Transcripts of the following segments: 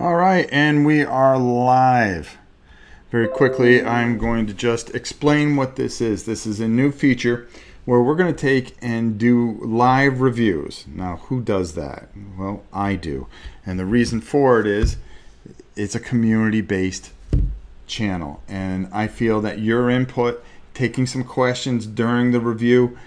All right, and we are live. Very quickly, I'm going to just explain what this is. This is a new feature where we're going to take and do live reviews. Now, who does that? Well, I do. And the reason for it is it's a community-based channel. And I feel that your input, taking some questions during the review.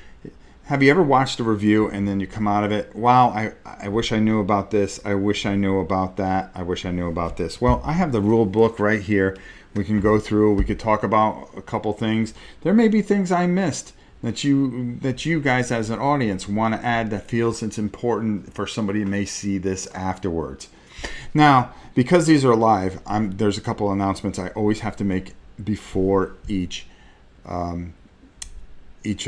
Have you ever watched a review and then you come out of it, wow, I wish I knew about this. I wish I knew about that. I wish I knew about this. Well, I have the rule book right here. We can go through. We could talk about a couple things. There may be things I missed that you guys as an audience want to add that feels it's important for somebody who may see this afterwards. Now, because these are live, there's a couple announcements I always have to make before each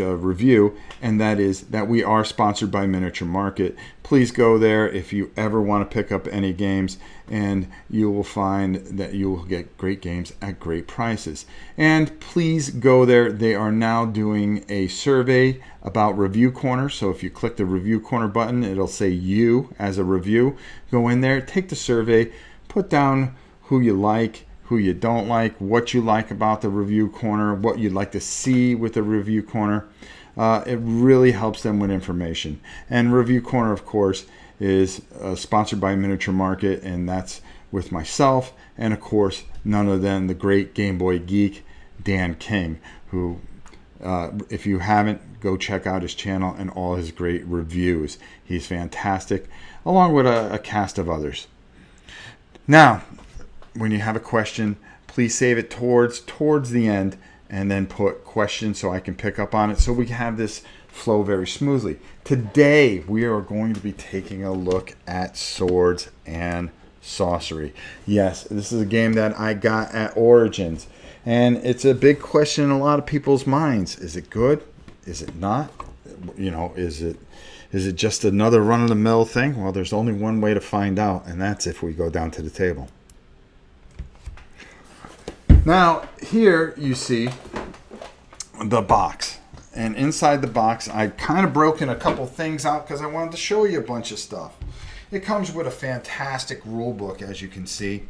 review, and that is that we are sponsored by Miniature Market. Please go there if you ever want to pick up any games, and you will find that you will get great games at great prices. And please go there. They are now doing a survey about Review Corner, so if you click the Review Corner button, it'll say you as a review. Go in there, take the survey, put down who you like, who you don't like, what you like about the Review Corner, what you'd like to see with the Review Corner. It really helps them with information. And Review Corner, of course, is sponsored by Miniature Market, and that's with myself, and of course, none other than the great Game Boy geek, Dan King, who, if you haven't, go check out his channel and all his great reviews. He's fantastic, along with a cast of others. Now, when you have a question, please save it towards the end and then put questions so I can pick up on it so we can have this flow very smoothly. Today, we are going to be taking a look at Swords and Sorcery. Yes, this is a game that I got at Origins, and it's a big question in a lot of people's minds. Is it good? Is it not? You know, is it just another run-of-the-mill thing? Well, there's only one way to find out, and that's if we go down to the table. Now, here you see the box. And inside the box, I kind of broken a couple things out because I wanted to show you a bunch of stuff. It comes with a fantastic rule book, as you can see.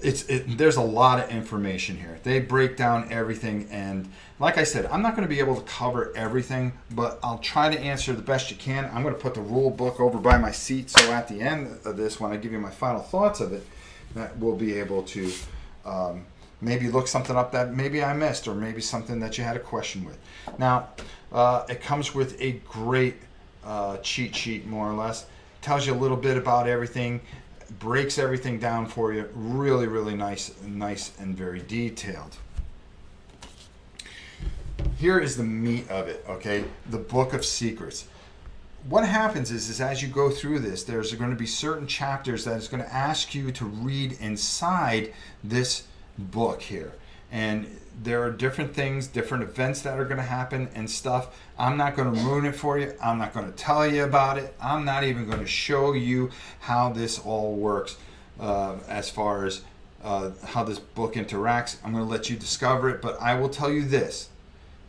There's a lot of information here. They break down everything, and like I said, I'm not going to be able to cover everything, but I'll try to answer the best you can. I'm going to put the rule book over by my seat, so at the end of this, when I give you my final thoughts of it, that we'll be able to maybe look something up that maybe I missed, or maybe something that you had a question with. Now, it comes with a great cheat sheet, more or less. Tells you a little bit about everything, breaks everything down for you. Really, really nice and very detailed. Here is the meat of it, okay? The Book of Secrets. What happens is as you go through this, there's going to be certain chapters that is going to ask you to read inside this book here. And there are different things, different events that are going to happen and stuff. I'm not going to ruin it for you. I'm not going to tell you about it. I'm not even going to show you how this all works as far as how this book interacts. I'm going to let you discover it, but I will tell you this.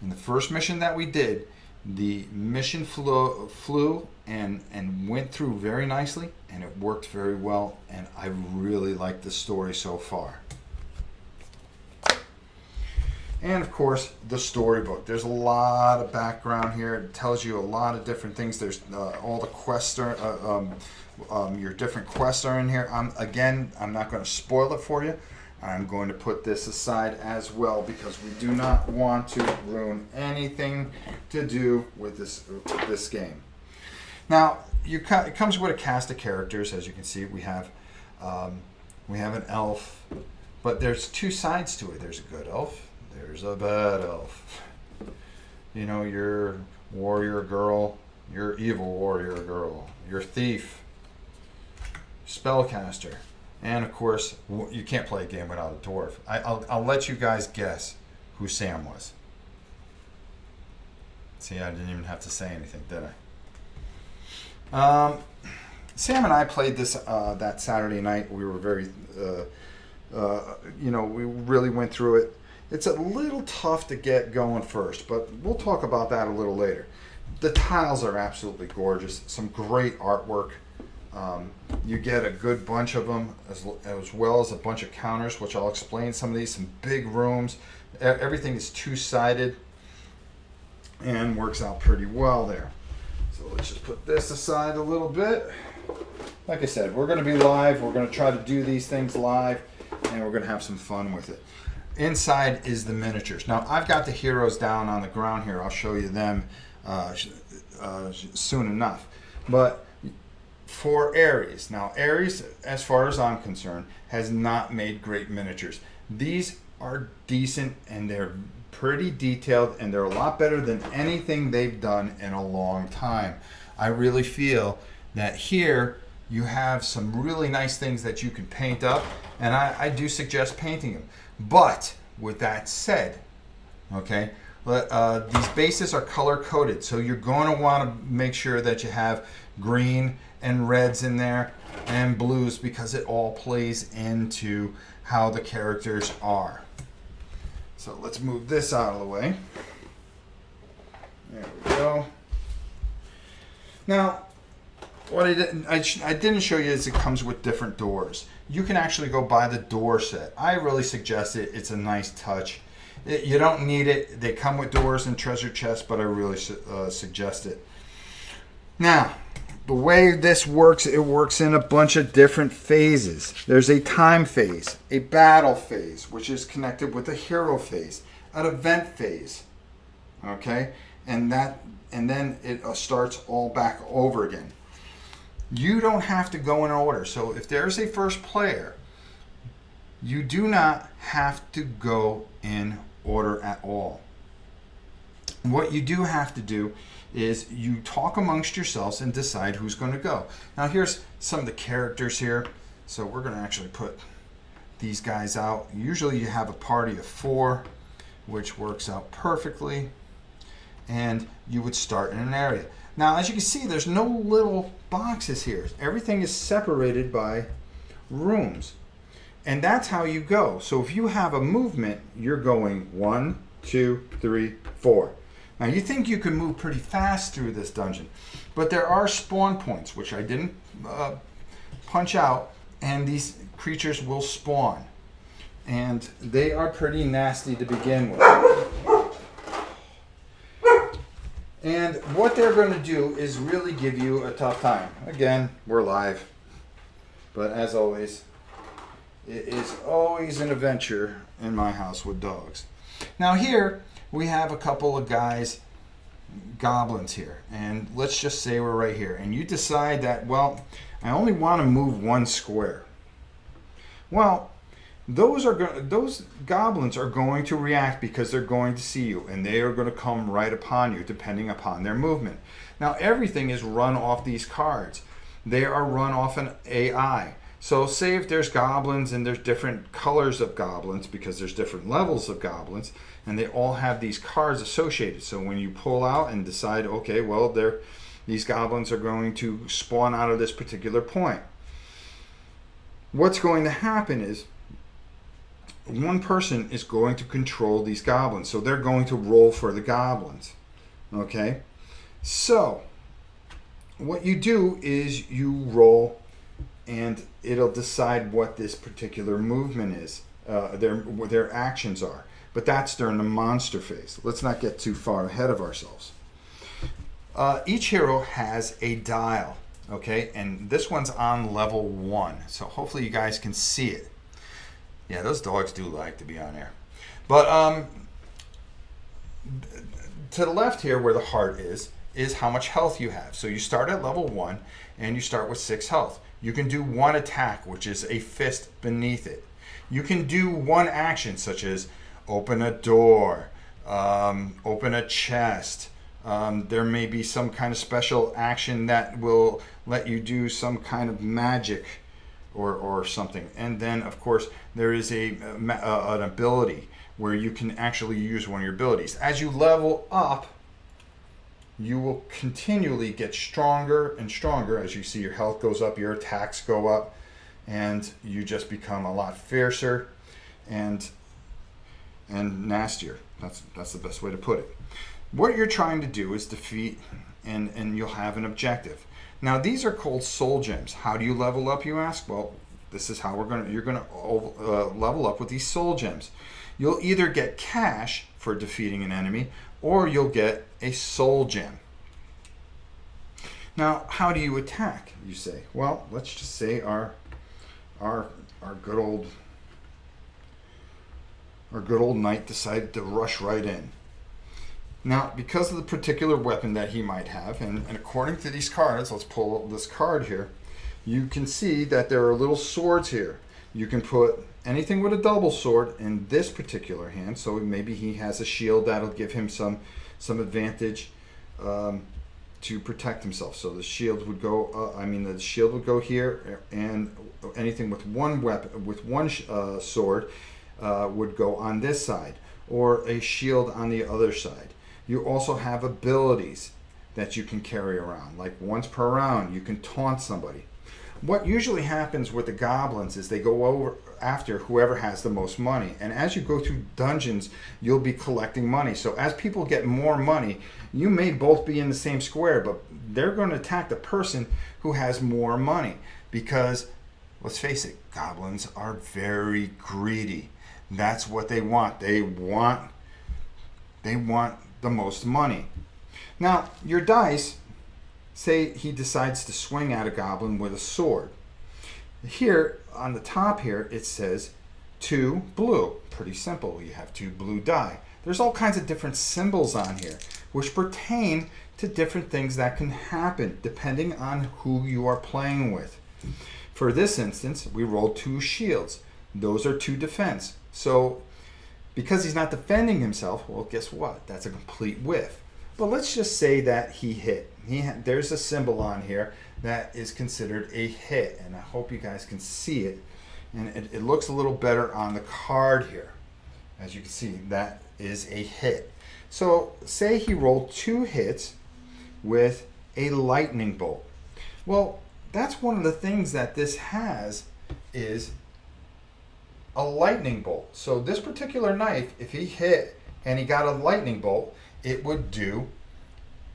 In the first mission that we did, the mission flew and went through very nicely, and it worked very well, and I really like the story so far. And of course, the storybook. There's a lot of background here. It tells you a lot of different things. There's all the quests your different quests are in here. I'm not going to spoil it for you. I'm going to put this aside as well because we do not want to ruin anything to do with this game. Now, it comes with a cast of characters. As you can see, we have an elf, but there's two sides to it. There's a good elf. There's a bad elf. You know, your warrior girl, your evil warrior girl, your thief, spellcaster. And of course, you can't play a game without a dwarf. I'll let you guys guess who Sam was. See, I didn't even have to say anything, did I? Sam and I played this that Saturday night. We were very, we really went through it. It's a little tough to get going first, but we'll talk about that a little later. The tiles are absolutely gorgeous. Some great artwork. You get a good bunch of them, as well as a bunch of counters, which I'll explain some of these. Some big rooms. Everything is two-sided and works out pretty well there. So let's just put this aside a little bit. Like I said, we're going to be live. We're going to try to do these things live, and we're going to have some fun with it. Inside is the miniatures. Now, I've got the heroes down on the ground here. I'll show you them soon enough. But for Ares, now Ares, as far as I'm concerned, has not made great miniatures. These are decent, and they're pretty detailed, and they're a lot better than anything they've done in a long time. I really feel that here you have some really nice things that you can paint up, and I do suggest painting them. But with that said, okay, these bases are color coded, so you're going to want to make sure that you have green and reds in there and blues, because it all plays into how the characters are. So let's move this out of the way. There we go. Now, what I didn't show you is it comes with different doors. You can actually go buy the door set. I really suggest it. It's a nice touch. You don't need it. They come with doors and treasure chests, but I really suggest it. Now, the way this works, it works in a bunch of different phases. There's a time phase, a battle phase, which is connected with a hero phase, an event phase, okay? And then it starts all back over again. You don't have to go in order. So if there's a first player, you do not have to go in order at all. What you do have to do is you talk amongst yourselves and decide who's going to go. Now here's some of the characters here. So we're going to actually put these guys out. Usually you have a party of 4, which works out perfectly. And you would start in an area. Now, as you can see, there's no little boxes here. Everything is separated by rooms. And that's how you go. So if you have a movement, you're going 1, 2, 3, 4. Now, you think you can move pretty fast through this dungeon, but there are spawn points, which I didn't punch out, and these creatures will spawn. And they are pretty nasty to begin with. And what they're going to do is really give you a tough time. Again, we're live. But as always, it is always an adventure in my house with dogs. Now here, we have a couple of guys, goblins here. And let's just say we're right here. And you decide that, well, I only want to move 1 square. Well, those goblins are going to react because they're going to see you, and they are going to come right upon you depending upon their movement. Now everything is run off these cards. They are run off an AI. So say if there's goblins and there's different colors of goblins, because there's different levels of goblins, and they all have these cards associated. So when you pull out and decide, okay, well, these goblins are going to spawn out of this particular point. What's going to happen is one person is going to control these goblins. So they're going to roll for the goblins. Okay? So what you do is you roll, and it'll decide what this particular movement is, what their actions are. But that's during the monster phase. Let's not get too far ahead of ourselves. Each hero has a dial, okay? And this one's on level 1. So hopefully you guys can see it. Yeah, those dogs do like to be on air. But to the left here where the heart is how much health you have. So you start at level 1, and you start with 6 health. You can do 1 attack, which is a fist beneath it. You can do 1 action, such as open a door, open a chest. There may be some kind of special action that will let you do some kind of magic or something. And then, of course, there is an ability where you can actually use one of your abilities. As you level up, you will continually get stronger and stronger. As you see, your health goes up, your attacks go up, and you just become a lot fiercer and nastier. That's the best way to put it. What you're trying to do is defeat, and you'll have an objective. Now these are called soul gems. How do you level up, you ask? Well, this is how you're gonna level up with these soul gems. You'll either get cash for defeating an enemy, or you'll get a soul gem. Now, how do you attack, you say? Well, let's just say our good old knight decided to rush right in. Now, because of the particular weapon that he might have, and according to these cards, let's pull this card here, you can see that there are little swords here. You can put anything with a double sword in this particular hand, so maybe he has a shield that'll give him some advantage to protect himself. So the shield would go, the shield would go here, and anything with one weapon, with one sword, would go on this side, or a shield on the other side. You also have abilities that you can carry around, like once per round, you can taunt somebody. What usually happens with the goblins is they go over after whoever has the most money, and as you go through dungeons, you'll be collecting money. So as people get more money, you may both be in the same square, but they're going to attack the person who has more money, because let's face it, goblins are very greedy. That's what they want. They want the most money. Now, your dice, say he decides to swing at a goblin with a sword. Here, on the top here, it says 2 blue. Pretty simple. You have 2 blue die. There's all kinds of different symbols on here, which pertain to different things that can happen depending on who you are playing with. For this instance, we rolled 2 shields. Those are 2 defense. So, because he's not defending himself, well, guess what? That's a complete whiff. But let's just say that he hit. There's a symbol on here that is considered a hit, and I hope you guys can see it. And it looks a little better on the card here. As you can see, that is a hit. So say he rolled 2 hits with a lightning bolt. Well, that's one of the things that this has, is a lightning bolt. So this particular knife, if he hit and he got a lightning bolt, it would do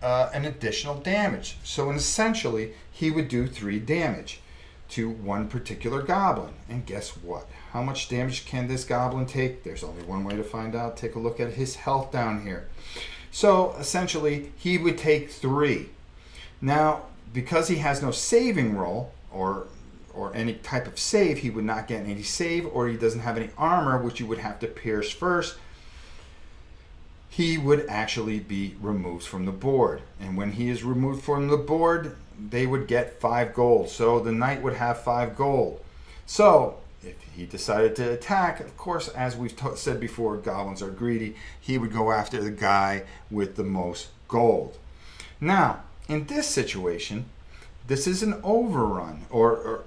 an additional damage. So essentially, he would do 3 damage to one particular goblin. And guess what? How much damage can this goblin take? There's only one way to find out. Take a look at his health down here. So essentially, he would take 3. Now, because he has no saving roll or any type of save, he would not get any save, or he doesn't have any armor, which you would have to pierce first. He would actually be removed from the board. And when he is removed from the board, they would get 5 gold. So the knight would have 5 gold. So if he decided to attack, of course, as we've said before, goblins are greedy. He would go after the guy with the most gold. Now, in this situation, this is an overrun, or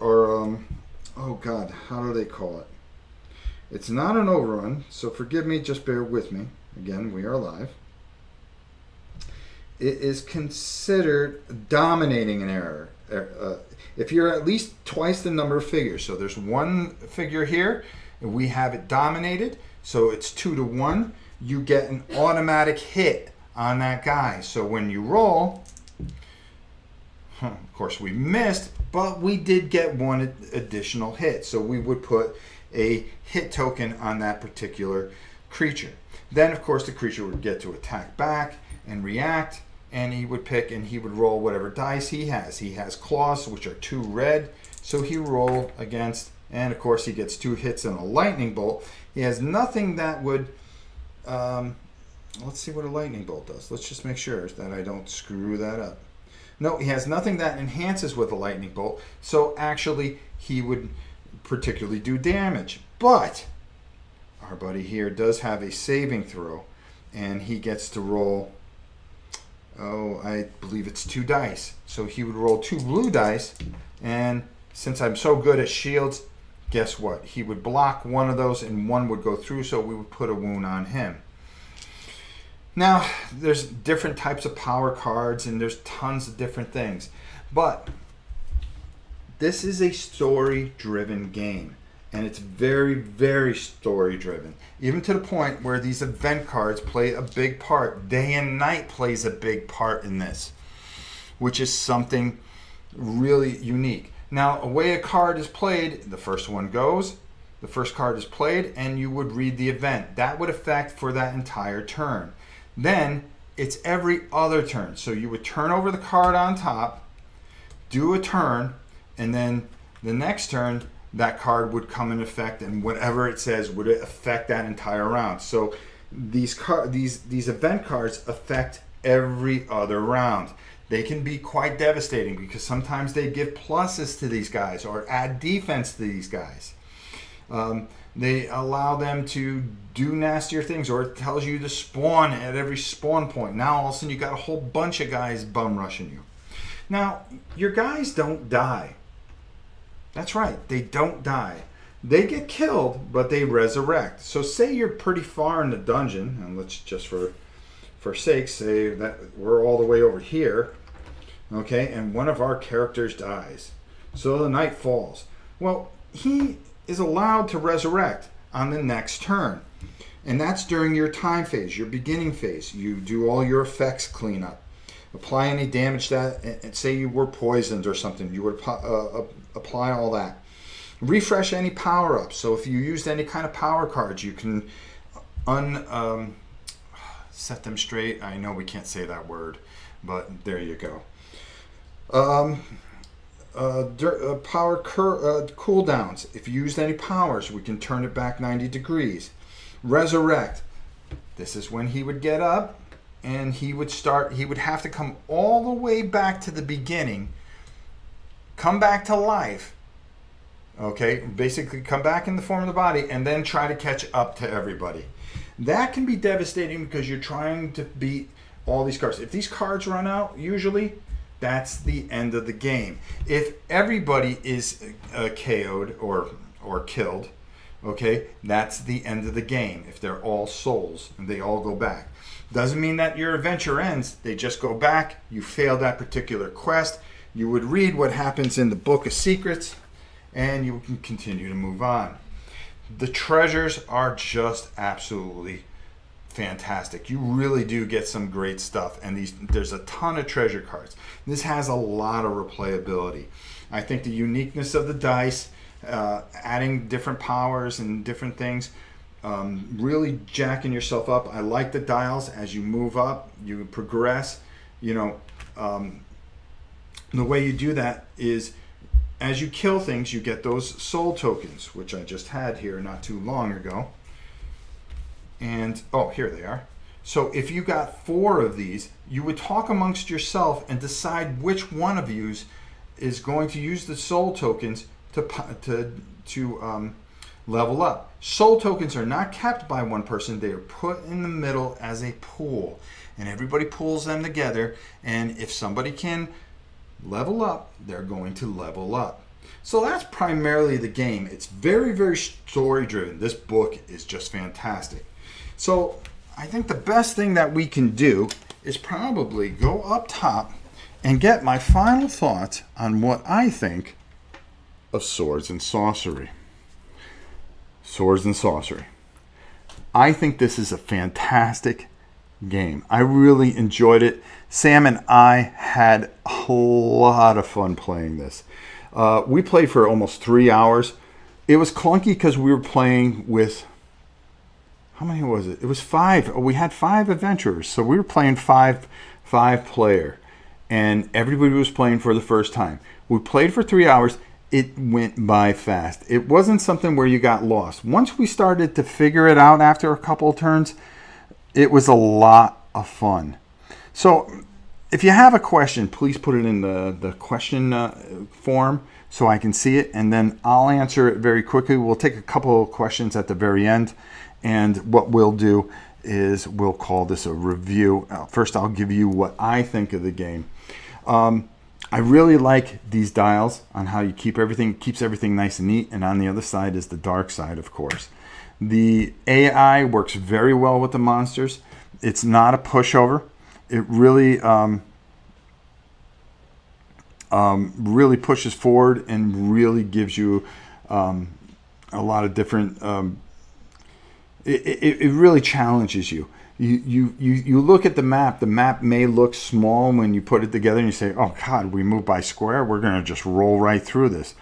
oh God, how do they call it? It's not an overrun, so forgive me, just bear with me. Again, we are live. It is considered dominating an error. If you're at least twice the number of figures, so there's 1 figure here, and we have it dominated, so it's 2 to 1, you get an automatic hit on that guy. So when you roll, of course we missed, but we did get 1 additional hit. So we would put a hit token on that particular creature. Then, of course, the creature would get to attack back and react, and he would pick and he would roll whatever dice he has. He has claws, which are 2 red, so he roll against, and of course he gets 2 hits and a lightning bolt. He has nothing that would, let's see what a lightning bolt does. Let's just make sure that I don't screw that up. No, he has nothing that enhances with a lightning bolt, so actually he would particularly do damage. But our buddy here does have a saving throw, and he gets to roll, I believe it's 2 dice. So he would roll 2 blue dice, and since I'm so good at shields, guess what? He would block 1 of those and 1 would go through, so we would put a wound on him. Now, there's different types of power cards, and there's tons of different things. But this is a story-driven game, and it's very, very story-driven. Even to the point where these event cards play a big part. Day and night plays a big part in this, which is something really unique. Now, a way a card is played, the first one goes, the first card is played, and you would read the event. That would affect for that entire turn. Then it's every other turn. So you would turn over the card on top, do a turn, and then the next turn, that card would come in effect, and whatever it says would affect that entire round. So these event cards affect every other round. They can be quite devastating because sometimes they give pluses to these guys or add defense to these guys. They allow them to do nastier things, or it tells you to spawn at every spawn point. Now all of a sudden you got a whole bunch of guys bum rushing you. Now, your guys don't die. That's right, they don't die. They get killed, but they resurrect. So say you're pretty far in the dungeon, and let's just for sake say that we're all the way over here, okay, and one of our characters dies. So the night falls. Well, he is allowed to resurrect on the next turn. And that's during your time phase, your beginning phase. You do all your effects cleanup. Apply any damage that, and say you were poisoned or something, you would apply all that. Refresh any power-ups. So if you used any kind of power cards, you can set them straight. I know we can't say that word, but there you go. Power cooldowns. If you used any powers, we can turn it back 90 degrees. Resurrect. This is when he would get up and he would have to come all the way back to the beginning, come back to life, okay, basically come back in the form of the body, and then try to catch up to everybody. That can be devastating because you're trying to beat all these cards. If these cards run out, usually that's the end of the game. If everybody is KO'd or killed, okay, that's the end of the game. If they're all souls and they all go back. Doesn't mean that your adventure ends. They just go back. You failed that particular quest. You would read what happens in the Book of Secrets, and you can continue to move on. The treasures are just absolutely fantastic. You really do get some great stuff, and there's a ton of treasure cards. This has a lot of replayability. I think the uniqueness of the dice, adding different powers and different things, really jacking yourself up. I like the dials as you move up, you progress. The way you do that is as you kill things, you get those soul tokens, which I just had here not too long ago. And, oh, here they are. So if you got 4 of these, you would talk amongst yourself and decide which one of you is going to use the soul tokens to level up. Soul tokens are not kept by one person. They are put in the middle as a pool. And everybody pulls them together. And if somebody can level up, they're going to level up. So that's primarily the game. It's very, very story driven. This book is just fantastic. So I think the best thing that we can do is probably go up top and get my final thoughts on what I think of Swords and Sorcery. Swords and Sorcery. I think this is a fantastic game. I really enjoyed it. Sam and I had a lot of fun playing this. We played for almost 3 hours. It was clunky because we were playing with, how many was it? It was 5. We had 5 adventurers, so we were playing five player, and everybody was playing for the first time. We played for 3 hours. It went by fast. It wasn't something where you got lost. Once we started to figure it out after a couple of turns, it was a lot of fun. So if you have a question, please put it in the question form so I can see it, and then I'll answer it very quickly. We'll take a couple of questions at the very end, and what we'll do is we'll call this a review. First, I'll give you what I think of the game. I really like these dials on how you keep everything, keeps everything nice and neat, and on the other side is the dark side, of course. The AI works very well with the monsters. It's not a pushover. It really really pushes forward and really gives you a lot of different, it really challenges you. You look at the map. The map may look small when you put it together, and you say, "Oh God, we move by square. We're going to just roll right through this."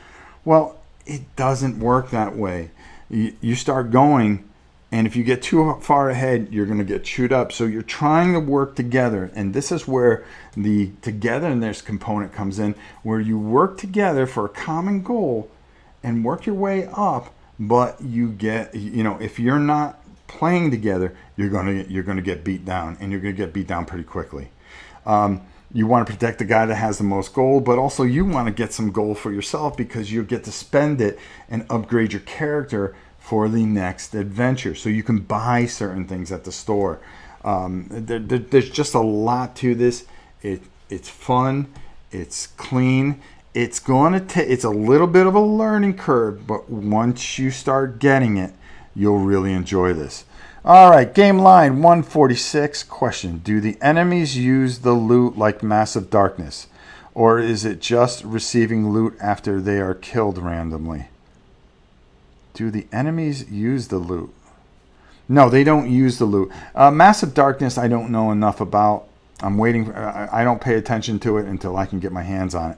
Well, it doesn't work that way. You start going, and if you get too far ahead, you're going to get chewed up. So you're trying to work together, and this is where the togetherness component comes in, where you work together for a common goal and work your way up. But you get, if you're not playing together, you're gonna get beat down, and you're gonna get beat down pretty quickly. You want to protect the guy that has the most gold, but also you want to get some gold for yourself because you get to spend it and upgrade your character for the next adventure. So you can buy certain things at the store. There's just a lot to this. It's fun. It's clean. It's it's a little bit of a learning curve, but once you start getting it, you'll really enjoy this. All right, game line 146. Question: do the enemies use the loot like Massive Darkness, or is it just receiving loot after they are killed randomly? Do the enemies use the loot? No, they don't use the loot. Massive Darkness, I don't know enough about. I'm waiting. I don't pay attention to it until I can get my hands on it.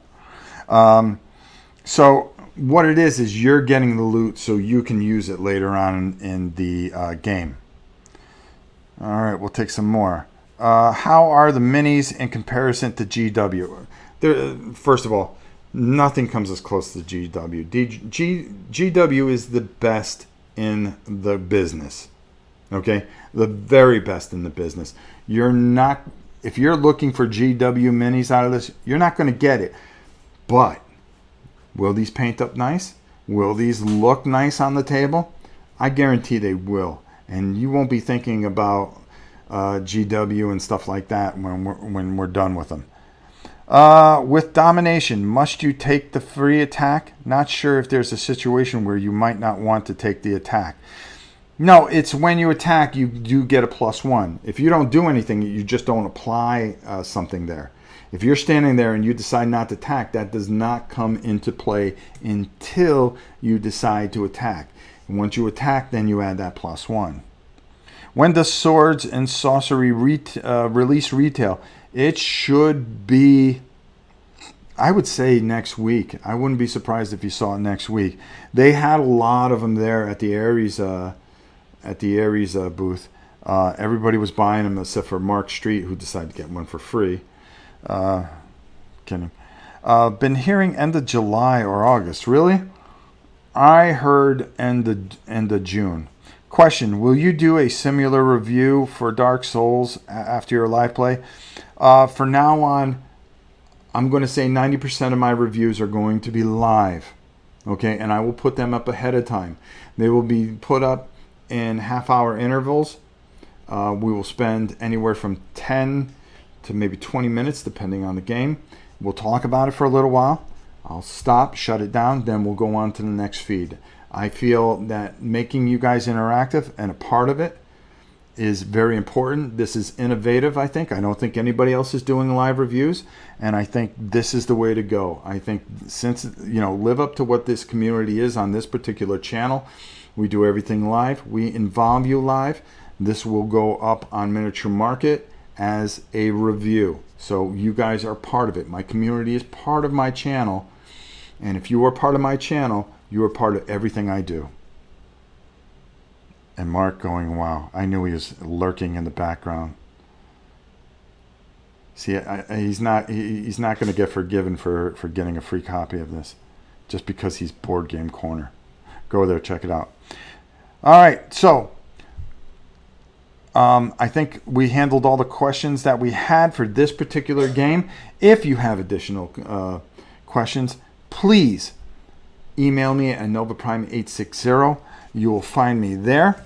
So what it is you're getting the loot so you can use it later on in the game. All right, we'll take some more. How are the minis in comparison to GW? First of all, nothing comes as close to GW. GW is the best in the business. Okay, the very best in the business. If you're looking for GW minis out of this, you're not going to get it. But will these paint up nice? Will these look nice on the table? I guarantee they will. And you won't be thinking about GW and stuff like that when we're done with them. With domination, must you take the free attack? Not sure if there's a situation where you might not want to take the attack. No, it's when you attack, you do get a +1. If you don't do anything, you just don't apply something there. If you're standing there and you decide not to attack, that does not come into play until you decide to attack. And once you attack, then you add that +1. When does Swords and Sorcery release retail? It should be, I would say, next week. I wouldn't be surprised if you saw it next week. They had a lot of them there at the Ares booth. Everybody was buying them except for Mark Street, who decided to get one for free. Kidding. Been hearing end of July or August. Really? I heard end of June. Question: will you do a similar review for Dark Souls after your live play? For now on, I'm going to say 90% of my reviews are going to be live. Okay, and I will put them up ahead of time. They will be put up in half-hour intervals. We will spend anywhere from 10 to maybe 20 minutes, depending on the game. We'll talk about it for a little while. I'll stop, shut it down, then we'll go on to the next feed. I feel that making you guys interactive and a part of it is very important. This is innovative, I think. I don't think anybody else is doing live reviews, and I think this is the way to go. I think since, live up to what this community is on this particular channel. We do everything live. We involve you live. This will go up on Miniature Market as a review. So you guys are part of it. My community is part of my channel. And if you are part of my channel, you are part of everything I do. And Mark going, wow, I knew he was lurking in the background. See, he's not going to get forgiven for getting a free copy of this just because he's Board Game Corner. Go there, check it out. All right, so I think we handled all the questions that we had for this particular game. If you have additional questions, please email me at NovaPrime860. You will find me there.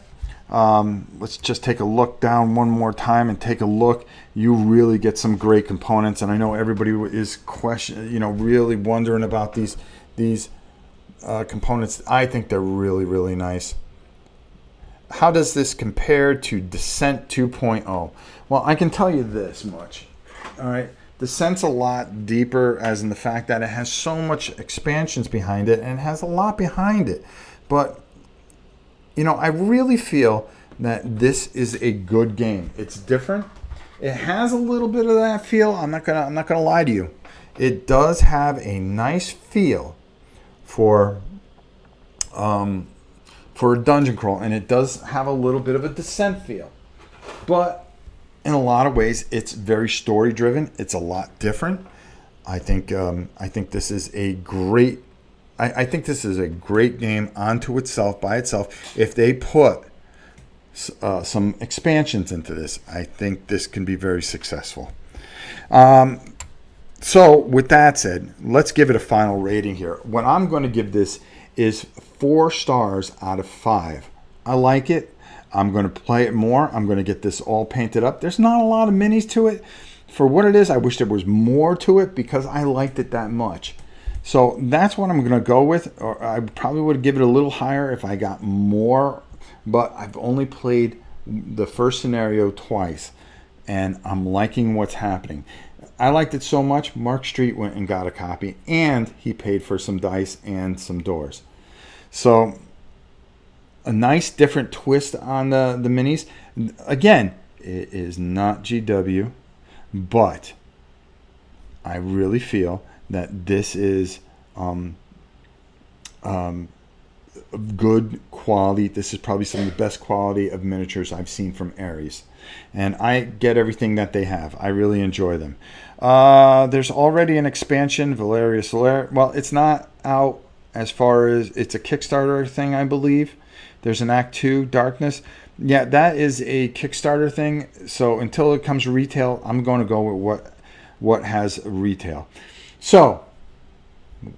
Let's just take a look down one more time and take a look. You really get some great components, and I know everybody is really wondering about these components. I think they're really, really nice. How does this compare to Descent 2.0? Well, I can tell you this much. All right, Descent's a lot deeper, as in the fact that it has so much expansions behind it, and it has a lot behind it. But I really feel that this is a good game. It's different. It has a little bit of that feel. I'm not gonna lie to you. It does have a nice feel for a dungeon crawl, and it does have a little bit of a Descent feel. But in a lot of ways, it's very story driven. It's a lot different. I think this is a great. I think this is a great game onto itself by itself. If they put some expansions into this, I think this can be very successful. So with that said, let's give it a final rating here. What I'm going to give this is 4 stars out of 5. I like it. I'm going to play it more. I'm going to get this all painted up. There's not a lot of minis to it. For what it is, I wish there was more to it because I liked it that much. So that's what I'm going to go with. Or I probably would give it a little higher if I got more. But I've only played the first scenario twice, and I'm liking what's happening. I liked it so much, Mark Street went and got a copy, and he paid for some dice and some doors. So a nice different twist on the minis. Again, it is not GW, but I really feel that this is good quality. This is probably some of the best quality of miniatures I've seen from Ares. And I get everything that they have. I really enjoy them. There's already an expansion, Valeria Soler. Well, it's not out as far as it's a Kickstarter thing, I believe. There's an Act 2, Darkness. Yeah, that is a Kickstarter thing. So until it comes to retail, I'm going to go with what has retail. So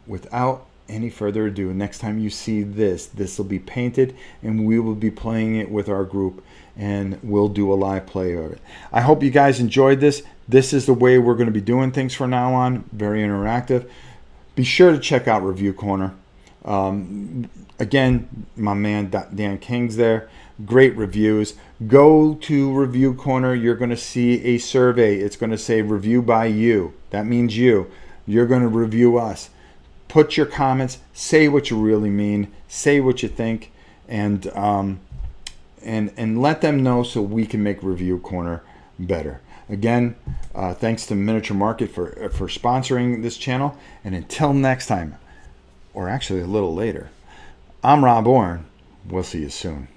without any further ado, next time you see this will be painted, and we will be playing it with our group, and we'll do a live play of it. I hope you guys enjoyed this. This is the way we're going to be doing things from now on. Very interactive. Be sure to check out Review Corner. Again, my man Dan King's there. Great reviews. Go to Review Corner. You're going to see a survey. It's going to say review by you. That means you. You're going to review us. Put your comments. Say what you really mean. Say what you think, and let them know so we can make Review Corner better. Again, thanks to Miniature Market for sponsoring this channel. And until next time, or actually a little later, I'm Rob Orn. We'll see you soon.